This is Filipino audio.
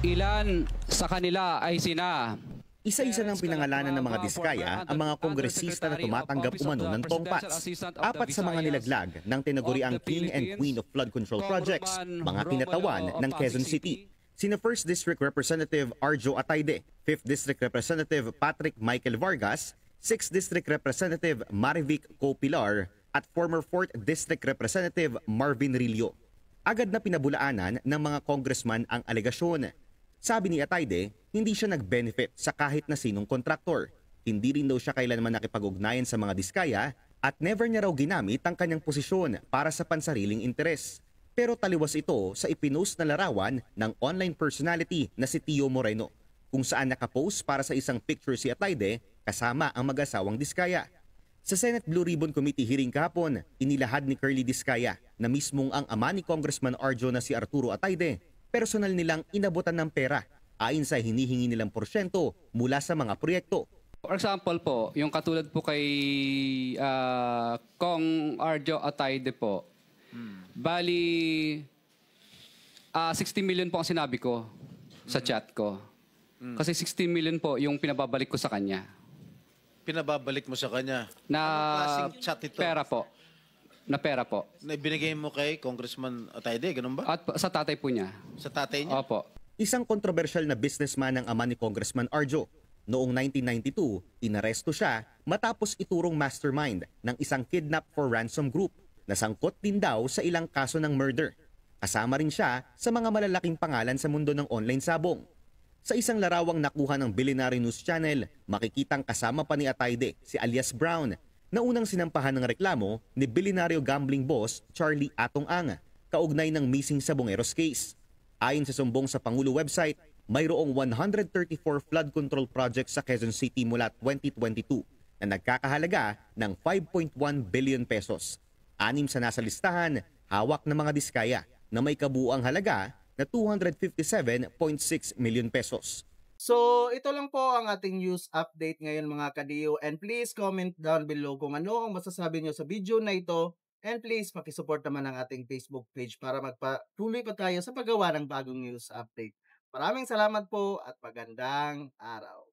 Ilan sa kanila ay sina Isa-isa ng S. pinangalanan ng mga Calatrava, former diskaya ang mga kongresista na Undersecretary of tumatanggap Office of umano the ng Presidential tongpats. Assistant of the Apat sa mga Visayas nilaglag ng of tinaguriang the King and Queen Philippines, of Flood Control Projects, Congressman mga kinatawan Romulo of ng Pasig Quezon City. City, Sina 1st District Representative Arjo Atayde, 5th District Representative Patrick Michael Vargas, 6th District Representative Marivic Copilar, at former 4th District Representative Marvin Rillo. Agad na pinabulaanan ng mga congressman ang alegasyon. Sabi ni Atayde, hindi siya nag-benefit sa kahit na sinong kontraktor. Hindi rin daw siya kailanman nakipag-ugnayan sa mga diskaya at never niya raw ginamit ang kanyang posisyon para sa pansariling interes. Pero taliwas ito sa ipinost na larawan ng online personality na si Tio Moreno, kung saan nakapost para sa isang picture si Atayde kasama ang mag-asawang diskaya. Sa Senate Blue Ribbon Committee hearing kahapon, inilahad ni Curly Diskaya na mismong ang ama ni Congressman Arjo na si Arturo Atayde, personal nilang inabutan ng pera ayon sa hinihingi nilang porsyento mula sa mga proyekto. for example po, yung katulad po kay Kong Arjo Atayde po, bali 60 million po ang sinabi ko sa chat ko. Kasi 60 million po yung pinababalik ko sa kanya. Pinababalik mo sa kanya. Na Anong klaseng chat ito? pera po. Na pera po. Na ibinigay mo kay Congressman Atayde, ganun ba? At sa tatay po niya. Sa tatay niya? Opo. Isang kontrobersyal na businessman ang ama ni Congressman Arjo. Noong 1992, inaresto siya matapos iturong mastermind ng isang kidnap for ransom group na sangkot din daw sa ilang kaso ng murder. Kasama rin siya sa mga malalaking pangalan sa mundo ng online sabong. Sa isang larawang nakuha ng Billionaire News Channel, makikitang kasama pa ni Atayde si alias Brown na unang sinampahan ng reklamo ni bilyonaryo gambling boss Charlie Atong Ang, kaugnay ng missing sabongeros case. Ayon sa sumbong sa Pangulo website, mayroong 134 flood control projects sa Quezon City mula 2022 na nagkakahalaga ng 5.1 billion pesos. 6 sa nasa listahan, hawak ng mga diskaya na may kabuuang halaga na 257.6 million pesos. So, ito lang po ang ating news update ngayon mga kadiyo. And please comment down below kung ano ang masasabi nyo sa video na ito. And please, pakisupport naman ang ating Facebook page para magpatuloy pa tayo sa paggawa ng bagong news update. Maraming salamat po at magandang araw.